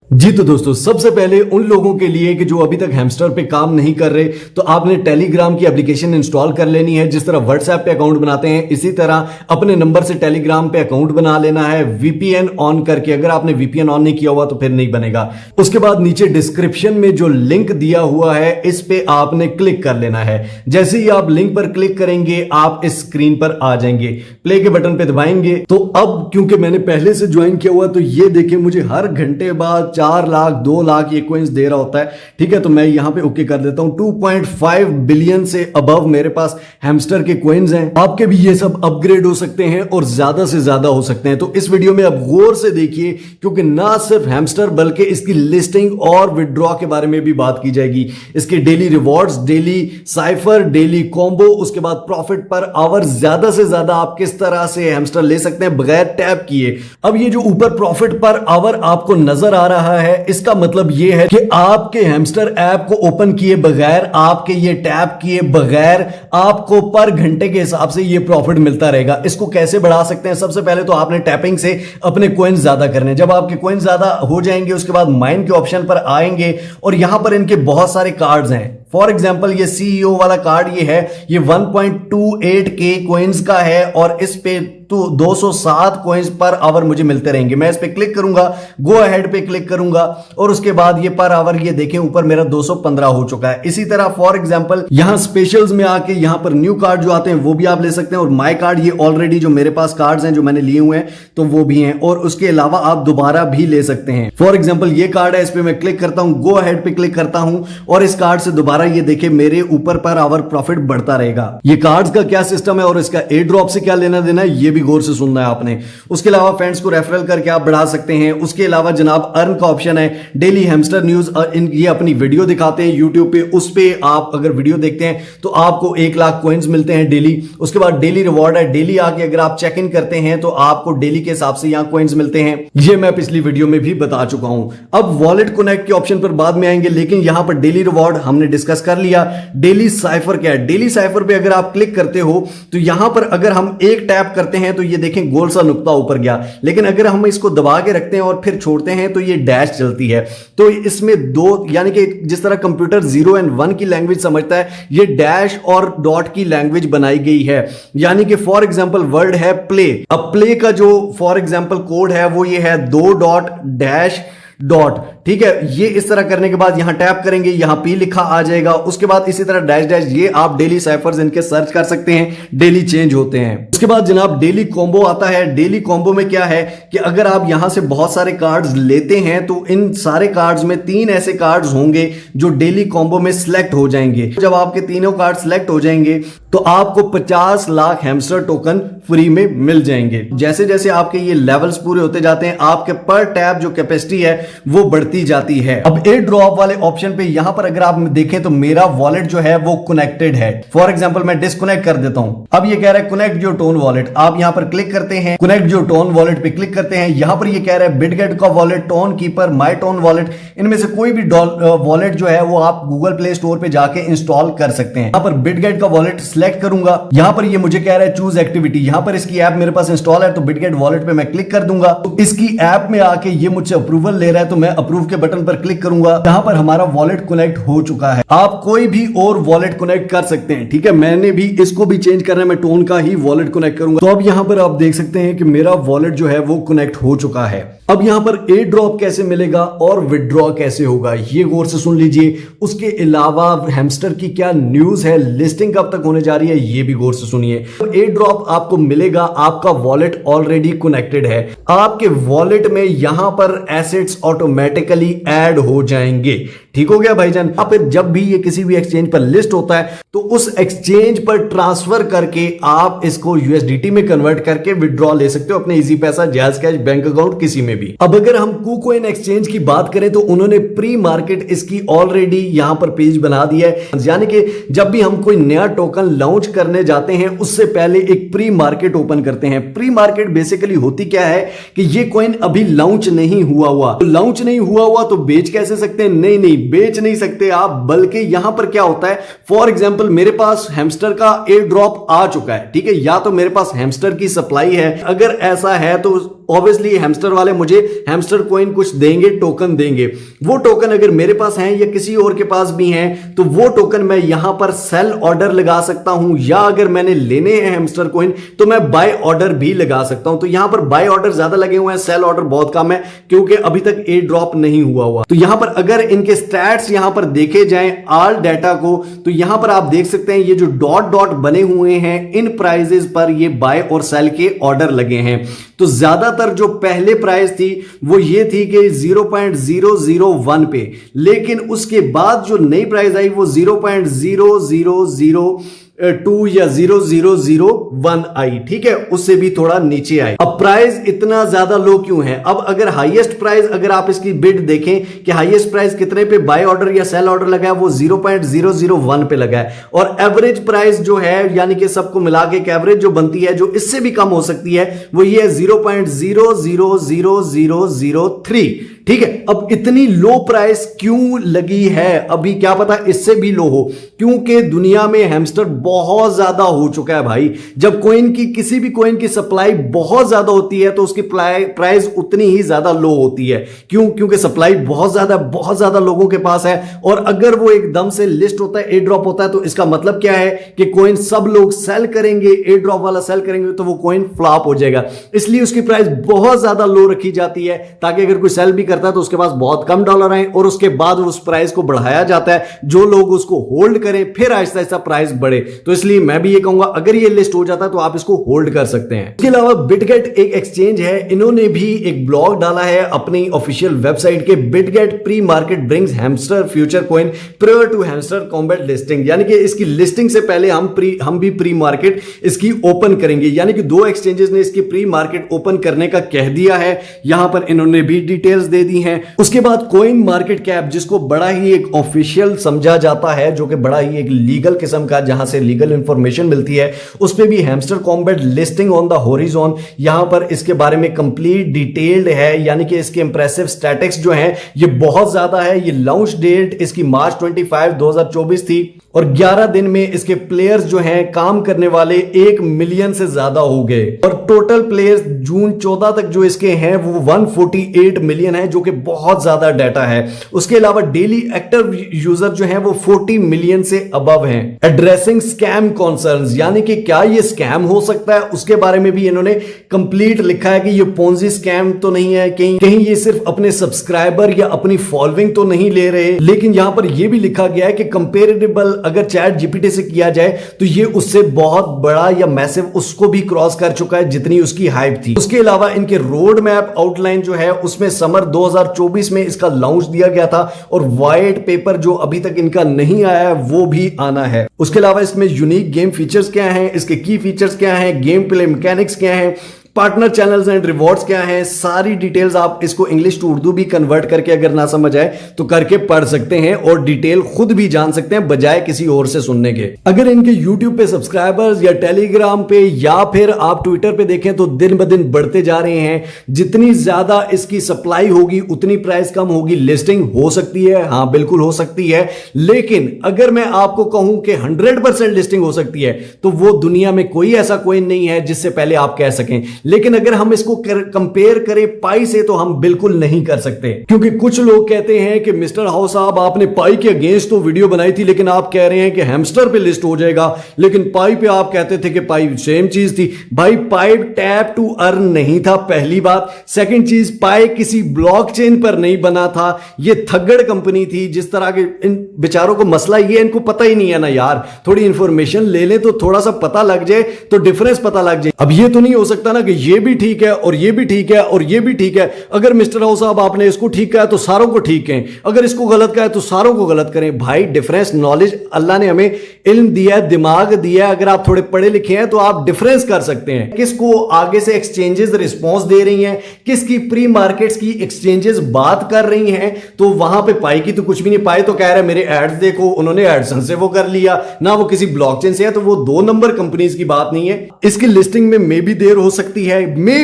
जी तो दोस्तों, सबसे पहले उन लोगों के लिए कि जो अभी तक हैमस्टर पे काम नहीं कर रहे, तो आपने टेलीग्राम की एप्लीकेशन इंस्टॉल कर लेनी है। जिस तरह व्हाट्सएप पे अकाउंट बनाते हैं, इसी तरह अपने नंबर से टेलीग्राम पे अकाउंट बना लेना है वीपीएन ऑन करके। अगर आपने वीपीएन ऑन नहीं किया हुआ तो फिर नहीं बनेगा। उसके बाद नीचे डिस्क्रिप्शन में जो लिंक दिया हुआ है, इस पे आपने क्लिक कर लेना है। जैसे ही आप लिंक पर क्लिक करेंगे, आप इस स्क्रीन पर आ जाएंगे। प्ले के बटन पे दबाएंगे तो अब क्योंकि मैंने पहले से ज्वाइन किया हुआ, तो ये देखें मुझे हर घंटे बाद 4 लाख 2 लाख ये कॉइंस दे रहा होता है। ठीक है, तो मैं यहां पे ओके कर देता हूं। 2.5 बिलियन से अबव मेरे पास हैमस्टर के कॉइंस हैं। आपके भी ये सब अपग्रेड हो सकते हैं और ज्यादा से ज्यादा हो सकते हैं। तो इस वीडियो में आप गौर से देखिए, क्योंकि ना सिर्फ हैमस्टर बल्कि इसकी लिस्टिंग और विड्रॉ के बारे में भी बात की जाएगी। इसके daily rewards, daily cipher, daily combo, उसके बाद प्रॉफिट पर आवर, ज्यादा से ज्यादा आप किस तरह से हैमस्टर ले सकते हैं बगैर टैप किए। अब ये जो ऊपर प्रॉफिट पर आवर आपको नजर आ रहा है, इसका मतलब यह है कि आपके हैमस्टर ऐप को ओपन किए बगैर, आपके ये टैप किए बगैर, आपको पर घंटे के हिसाब से ये प्रॉफिट मिलता रहेगा। इसको कैसे बढ़ा सकते हैं? सबसे पहले तो आपने टैपिंग से अपने कॉइंस ज्यादा करने। जब आपके कॉइंस ज्यादा हो जाएंगे, उसके बाद माइन के ऑप्शन पर आएंगे और यहां पर इनके बहुत सारे कार्ड्स हैं। फॉर एग्जाम्पल ये सीईओ वाला कार्ड ये है, ये 1.28 के कॉइंस का है और इस पे तो 207 कॉइंस पर आवर मुझे मिलते रहेंगे। मैं इस पे क्लिक करूंगा, गो अहेड पे क्लिक करूंगा और उसके बाद ये पर आवर, ये देखें ऊपर मेरा 215 हो चुका है। इसी तरह फॉर एग्जांपल यहां स्पेशल्स में आके यहां पर न्यू कार्ड जो आते हैं वो भी आप ले सकते हैं और माय कार्ड, ये ऑलरेडी जो मेरे पास कार्ड्स हैं जो मैंने लिए हुए हैं तो वो भी हैं और उसके अलावा आप दोबारा भी ले सकते हैं। फॉर एग्जाम्पल ये कार्ड है, इस पे मैं क्लिक करता हूं, गो अहेड पे क्लिक करता हूं और इस कार्ड से दोबारा ये देखें मेरे ऊपर पर आवर प्रॉफिट बढ़ता रहेगा। ये कार्ड्स का क्या सिस्टम है और इसका एयर ड्रॉप से क्या लेना देना है, ये भी गौर से सुनना है आपने। उसके अलावा फ्रेंड्स को रेफरल करके आप बढ़ा सकते हैं। उसके अलावा जनाब अर्न का ऑप्शन है, डेली हैमस्टर न्यूज, ये अपनी वीडियो दिखाते हैं यूट्यूब पे, उस पे आप अगर वीडियो देखते हैं तो आपको 1 लाख कॉइंस मिलते हैं डेली। उसके बाद डेली रिवॉर्ड है, डेली आके अगर आप चेक इन करते हैं तो आपको डेली के हिसाब से यहां कॉइंस मिलते हैं। ये मैं पिछली वीडियो में भी बता चुका हूं। अब वॉलेट कनेक्ट के ऑप्शन पर बाद में आएंगे, लेकिन यहां पर डेली रिवॉर्ड हमने डिस्कस कर लिया। डेली साइफर क्या है? डेली साइफर पे अगर आप क्लिक करते हो तो यहां पर अगर हम एक टैप करते हैं तो ये देखें गोल सा नुक्ता ऊपर गया, लेकिन अगर हम इसको दबा के रखते हैं और फिर छोड़ते हैं तो ये डैश चलती है। तो इसमें दो, यानी कि जिस तरह कंप्यूटर 0 और 1 की लैंग्वेज समझता है, ये डैश और डॉट की लैंग्वेज बनाई गई है। यानी कि फॉर एग्जांपल वर्ड है प्ले, अब प्ले का जो फॉर एग्जांपल कोड है वो ये है 2 डॉट डैश डॉट। ठीक है, ये इस तरह करने के बाद यहां टैप करेंगे, यहां पी लिखा आ जाएगा। उसके बाद इसी तरह डैश डैश, ये आप डेली साइफर्स इनके सर्च कर सकते हैं, डेली चेंज होते हैं। उसके बाद जनाब डेली कॉम्बो आता है। डेली कॉम्बो में क्या है कि अगर आप यहां से बहुत सारे कार्ड्स लेते हैं तो इन सारे कार्ड्स में 3 ऐसे कार्ड्स होंगे जो डेली कॉम्बो में सिलेक्ट हो जाएंगे। जब आपके तीनों कार्ड सिलेक्ट हो जाएंगे तो आपको 50 लाख हैमस्टर टोकन फ्री में मिल जाएंगे। जैसे जैसे आपके ये लेवल्स पूरे होते जाते हैं, आपके पर टैब जो कैपेसिटी है वो बढ़ती जाती है। अब एयर ड्रॉप वाले ऑप्शन पे यहां पर अगर आप देखें तो मेरा वॉलेट जो है वो कनेक्टेड है। फॉर एग्जांपल मैं डिस्कनेक्ट कर देता हूं। अब ये कह रहा है कनेक्ट योर टोन वॉलेट। आप यहां पर क्लिक करते हैं, कनेक्ट योर टोन वॉलेट पे क्लिक करते हैं। यहां पर ये कह रहा है बिटगेट का वॉलेट, टोन कीपर, माई टोन वॉलेट, इनमें से कोई भी वॉलेट जो है वो आप गूगल प्ले स्टोर पे जाके इंस्टॉल कर सकते हैं। यहां पर बिटगेट का वॉलेट सिलेक्ट करूंगा। यहां पर ये मुझे कह रहा है चूज एक्टिविटी, यहां पर इसकी ऐप मेरे पास इंस्टॉल है तो बिटगेट वॉलेट पे मैं क्लिक कर दूंगा। तो इसकी ऐप में आके ये मुझसे अप्रूवल ले रहा है तो मैं अप्रूव के बटन पर क्लिक करूंगा। यहां पर हमारा वॉलेट कनेक्ट हो चुका है। आप कोई भी और वॉलेट कनेक्ट कर सकते हैं। ठीक है, मैंने भी इसको भी चेंज करना है, मैं टोन का ही वॉलेट कनेक्ट करूंगा। तो अब यहां पर आप देख सकते हैं कि मेरा वॉलेट जो है वो कनेक्ट हो चुका है। अब यहां पर एयर ड्रॉप कैसे मिलेगा और विड्रॉ कैसे होगा, ये गौर से सुन लीजिए। उसके अलावा हैमस्टर की क्या न्यूज है, लिस्टिंग कब तक होने जा रही है, ये भी गौर से सुनिए। एयर ड्रॉप आपको मिलेगा, आपका वॉलेट ऑलरेडी कनेक्टेड है। आपके वॉलेट में यहां पर एसेट्स ऑटोमेटिकली ऐड हो जाएंगे। ठीक हो गया भाईजान। अब फिर जब भी ये किसी भी एक्सचेंज पर लिस्ट होता है तो उस एक्सचेंज पर ट्रांसफर करके आप इसको यूएसडीटी में कन्वर्ट करके विड्रॉ ले सकते हो अपने इजी पैसा, जायज कैश, बैंक अकाउंट, किसी में भी। अब अगर हम कुकोइन एक्सचेंज की बात करें तो उन्होंने प्री मार्केट इसकी ऑलरेडी यहां पर पेज बना दिया है। यानी कि जब भी हम कोई नया टोकन लॉन्च करने जाते हैं उससे पहले एक प्री मार्केट ओपन करते हैं। प्री मार्केट बेसिकली होती क्या है कि ये कॉइन अभी लॉन्च नहीं हुआ, लॉन्च नहीं हुआ तो बेच कैसे सकते हैं? नहीं, बेच नहीं सकते आप, बल्कि यहां पर क्या होता है, फॉर एग्जांपल मेरे पास हैमस्टर का एयर ड्रॉप आ चुका है। ठीक है, या तो मेरे पास हैमस्टर की सप्लाई है, अगर ऐसा है तो ऑब्वियसली हैमस्टर वाले मुझे हैमस्टर कॉइन कुछ देंगे, टोकन देंगे। वो टोकन अगर मेरे पास हैं या किसी और के पास भी हैं तो वो टोकन मैं यहां पर सेल ऑर्डर लगा सकता हूं, या अगर मैंने लेने हैं हैमस्टर कॉइन तो मैं बाय ऑर्डर भी लगा सकता हूं। तो यहां पर बाय ऑर्डर ज्यादा लगे हुए हैं, सेल ऑर्डर बहुत कम है क्योंकि अभी तक ए ड्रॉप नहीं हुआ। तो यहां पर अगर इनके स्टैट्स यहां पर देखे जाएं ऑल डाटा को, तो यहां पर आप देख सकते हैं ये जो डॉट डॉट बने हुए हैं इन प्राइजेस पर ये बाय और सेल के ऑर्डर लगे हैं। तो ज्यादातर जो पहले प्राइस थी वो ये थी कि 0.001 पे, लेकिन उसके बाद जो नई प्राइस आई वो 0.0002 या 0.001 आई, ठीक है, उससे भी थोड़ा नीचे आई। अब प्राइस इतना ज्यादा लो क्यों है? अब अगर हाईएस्ट प्राइस, अगर आप इसकी बिड देखें कि हाईएस्ट प्राइस कितने पे बाय ऑर्डर या सेल ऑर्डर लगा है, वो 0.001 पे लगा है। और एवरेज प्राइस जो है, यानी कि सबको मिला के एक एवरेज जो बनती है जो इससे भी कम हो सकती है, वो ये है 0.000003, ठीक है। अब इतनी लो प्राइस क्यों लगी है? अभी क्या पता इससे भी लो हो, क्योंकि दुनिया में हैमस्टर बहुत ज्यादा हो चुका है भाई। जब कॉइन की, किसी भी कॉइन की सप्लाई बहुत ज्यादा होती है तो उसकी प्राइस उतनी ही ज्यादा लो होती है। क्यों? क्योंकि सप्लाई बहुत ज्यादा लोगों के पास है, और अगर वो एकदम से लिस्ट होता है, ए ड्रॉप होता है, तो इसका मतलब क्या है कि कॉइन सब लोग सेल करेंगे, ए ड्रॉप वाला सेल करेंगे तो वो कॉइन फ्लॉप हो जाएगा। इसलिए उसकी प्राइस बहुत ज्यादा लो रखी जाती है, ताकि अगर कोई सेल भी करता है तो उसके पास बहुत कम डॉलर आए, और उसके बाद उस प्राइस को बढ़ाया जाता है, जो लोग उसको होल्ड करें, फिर आहिस्ता आहिस्ता प्राइस बढ़े। तो इसलिए मैं भी ये कहूंगा अगर ये लिस्ट हो जाता है तो आप इसको होल्ड कर सकते हैं। इसके अलावा बिटगेट एक एक्सचेंज है, इन्होंने भी एक ब्लॉग डाला है अपनी ऑफिशियल वेबसाइट के, Bitget pre market brings Hamster future coin prior to Hamster Kombat listing, यानी कि इसकी लिस्टिंग से पहले हम भी प्री मार्केट इसकी ओपन करेंगे। यानी कि दो एक्सचेंजेस ने इसकी प्री मार्केट ओपन करने का कह दिया है, यहां पर इन्होंने भी डिटेल्स दे दी हैं। उसके बाद कॉइन मार्केट कैप, जिसको बड़ा ही एक ऑफिशियल समझा जाता है, जो कि बड़ा ही एक लीगल किस्म का, जहां से लीगल इंफॉर्मेशन मिलती है, उस पे भी hamster Kombat listing on the horizon, यहां पर इसके बारे में कंप्लीट डिटेल्ड है। यानी कि इसके इंप्रेसिव स्टैटिक्स जो हैं ये बहुत ज्यादा है। ये लॉन्च डेट इसकी मार्च 25, 2024 थी, और 11 दिन में इसके प्लेयर्स जो हैं, काम करने वाले 1 मिलियन से ज्यादा हो गए, और टोटल प्लेयर्स जून 14 तक जो इसके हैं वो 148 मिलियन है, जो कि बहुत ज्यादा डाटा है। उसके अलावा डेली एक्टिव यूजर जो हैं वो 40 मिलियन से अबव हैं। एड्रेसिंग स्कैम कॉन्सर्न्स, यानी कि क्या ये स्कैम हो सकता है, उसके बारे में भी इन्होंने कंप्लीट लिखा है कि ये पोंजी स्कैम तो नहीं है, कहीं ये सिर्फ अपने सब्सक्राइबर या अपनी फॉलोइंग तो नहीं ले रहे। लेकिन यहां पर यह भी लिखा गया है कि कंपेरेटिबल अगर चैट जीपीटी से किया जाए तो ये उससे बहुत बड़ा या मैसिव उसको भी क्रॉस कर चुका है जितनी उसकी हाइप थी। उसके अलावा इनके रोड मैप आउटलाइन जो है उसमें समर 2024 में इसका लॉन्च दिया गया था, और व्हाइट पेपर जो अभी तक इनका नहीं आया है वो भी आना है। उसके अलावा इसमें यूनिक गेम फीचर्स क्या हैं, इसके की फीचर्स क्या हैं, गेम प्ले मैकेनिक्स क्या हैं, पार्टनर चैनल्स एंड रिवॉर्ड्स क्या हैं, सारी डिटेल्स आप इसको इंग्लिश टू उर्दू भी कन्वर्ट करके अगर ना समझ आए तो करके पढ़ सकते हैं, और डिटेल खुद भी जान सकते हैं बजाय किसी और से सुनने के। अगर इनके यूट्यूब पे सब्सक्राइबर्स या टेलीग्राम पे या फिर आप ट्विटर पे देखें तो दिन ब दिन बढ़ते जा रहे हैं। जितनी ज्यादा इसकी सप्लाई होगी उतनी प्राइस कम होगी, लिस्टिंग हो सकती है, हाँ बिल्कुल हो सकती है। लेकिन अगर मैं आपको कहूं कि 100% लिस्टिंग हो सकती है तो वो दुनिया में कोई ऐसा कॉइन नहीं है जिससे पहले आप कह सकें। लेकिन अगर हम इसको कंपेयर करें पाई से तो हम बिल्कुल नहीं कर सकते, क्योंकि कुछ लोग कहते हैं कि मिस्टर हाउ साहब आपने पाई के अगेंस्ट तो वीडियो बनाई थी, लेकिन आप कह रहे हैं कि हैमस्टर पे लिस्ट हो जाएगा, लेकिन पाई पे आप कहते थे कि पाई सेम चीज थी। भाई पाई टैप टू अर्न नहीं था, पहली बात। सेकंड चीज, पाई किसी ब्लॉकचेन पर नहीं बना था, ये थग्गड़ कंपनी थी। जिस तरह के इन बेचारों को मसला ये इनको पता ही नहीं है ना यार, थोड़ी इंफॉर्मेशन ले ले तो थोड़ा सा पता लग जाए, तो डिफरेंस पता लग जाए। अब ये तो नहीं हो सकता ना कि ये भी ठीक है और ये भी ठीक है और ये भी ठीक है। अगर मिस्टर हाउ साहब आपने इसको ठीक कहा तो सारों को ठीक कहें, अगर इसको गलत कहा तो सारों को गलत करें। भाई डिफरेंस, नॉलेज, अल्लाह ने हमें इल्म दिया है, दिमाग दिया है, अगर आप थोड़े पढ़े लिखे हैं तो आप डिफरेंस कर सकते हैं। किसको आगे से एक्सचेंजेस रिस्पॉन्स दे रही हैं, किसकी प्री मार्केट्स की एक्सचेंजेस बात कर रही हैं, तो वहां पे पाई की तो कुछ भी नहीं। पाई तो कह रहा है मेरे एड्स देखो, उन्होंने एडसन से वो कर लिया ना, वो किसी ब्लॉकचेन से है, तो वो 2 नंबर कंपनीज की बात नहीं है। इसकी लिस्टिंग में मे भी देर हो सकती है, मे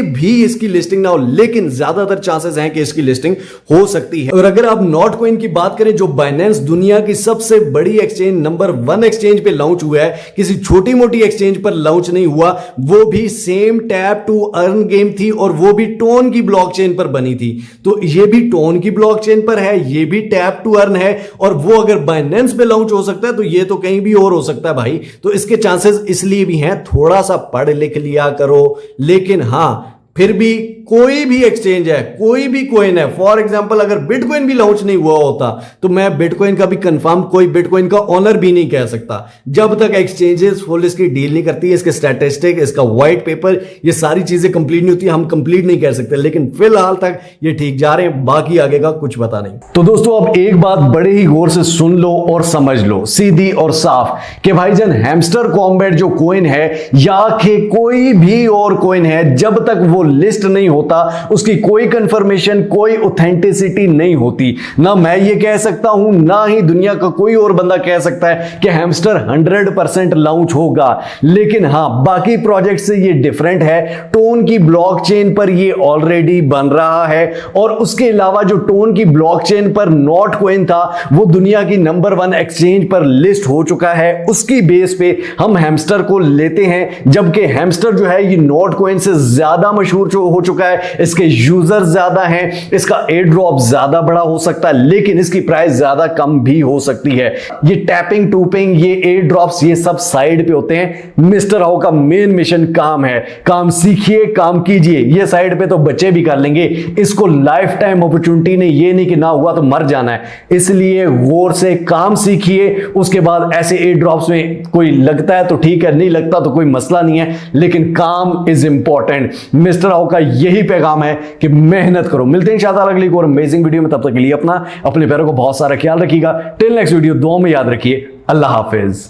भी इसकी लिस्टिंग ना हो, लेकिन ज्यादातर चांसेस हैं कि इसकी लिस्टिंग हो सकती है। और अगर आप नॉट कॉइन की बात करें, जो बाइनेंस दुनिया की सबसे बड़ी एक्सचेंज, नंबर 1 एक्सचेंज पे लॉन्च हुआ है, किसी छोटी मोटी एक्सचेंज पर लॉन्च नहीं हुआ, वो भी same tap to earn game थी और वो भी टोन की ब्लॉकचेन पर बनी थी। तो ये भी टोन की ब्लॉकचेन पर है, ये भी टैप टू अर्न है, और वो अगर बाइनेंस पे लॉन्च हो सकता है तो ये तो कहीं भी और हो सकता है भाई। तो इसके चांसेस इसलिए भी हैं, थोड़ा सा पढ़ लिख लिया करो। लेकिन हां, फिर भी कोई भी एक्सचेंज है, कोई भी कॉइन है, फॉर एग्जांपल अगर बिटकॉइन भी लॉन्च नहीं हुआ होता तो मैं बिटकॉइन का भी कंफर्म कोई बिटकॉइन का ओनर भी नहीं कह सकता, जब तक एक्सचेंजेस फुल इसकी डील नहीं करती है, इसके स्टैटिस्टिक, इसका व्हाइट पेपर, ये सारी चीजें कंप्लीट नहीं होती, हम कंप्लीट नहीं कह सकते। लेकिन फिलहाल तक ये ठीक जा रहे हैं, बाकी आगे का कुछ पता नहीं। तो दोस्तों, अब एक बात बड़े ही गौर से सुन लो और समझ लो, सीधी और साफ, कि भाईजान हैमस्टर कॉम्बैट जो कॉइन है या कि कोई भी और कॉइन है, जब तक वो लिस्ट नहीं होता, उसकी कोई कंफर्मेशन, कोई ऑथेंटिसिटी नहीं होती। ना मैं ये कह सकता हूं, ना ही दुनिया का कोई और बंदा कह सकता है कि हैमस्टर 100% लॉन्च होगा। लेकिन हां, बाकी प्रोजेक्ट से ये डिफरेंट है, टोन की ब्लॉकचेन पर ये ऑलरेडी बन रहा है, और उसके अलावा जो टोन की ब्लॉकचेन पर नॉट कॉइन था, वो दुनिया की नंबर 1 एक्सचेंज पर लिस्ट हो चुका है। उसकी बेस पे हम हैमस्टर को लेते हैं, जबकि हैमस्टर जो है ये नॉट कॉइन से ज्यादा मशहूर हो चुका है, इसके यूजर ज्यादा हैं, इसका एयर ड्रॉप ज्यादा बड़ा हो सकता है, लेकिन इसकी प्राइस ज्यादा कम भी हो सकती है। ये टैपिंग टूपिंग, ये एयर ड्रॉप्स, ये सब साइड पे होते हैं। मिस्टर हाउ का मेन मिशन काम है, काम सीखिए, काम कीजिए। ये साइड पे तो बच्चे भी कर लेंगे, इसको लाइफ टाइम अपॉर्चुनिटी नहीं, ये नहीं कि ना हुआ तो मर जाना है। इसलिए गौर से काम सीखिए, उसके बाद ऐसे एयर ड्रॉप्स में कोई लगता है तो ठीक है, नहीं लगता तो कोई मसला नहीं है, लेकिन काम इज इंपॉर्टेंट। मिस्टर हाउ का यही पैगाम है कि मेहनत करो। मिलते हैं इंशाअल्लाह अगली और अमेजिंग वीडियो में, तब तक के लिए अपने पैरों को बहुत सारा ख्याल रखिएगा। टिल नेक्स्ट वीडियो, दुआ में याद रखिए। अल्लाह हाफिज।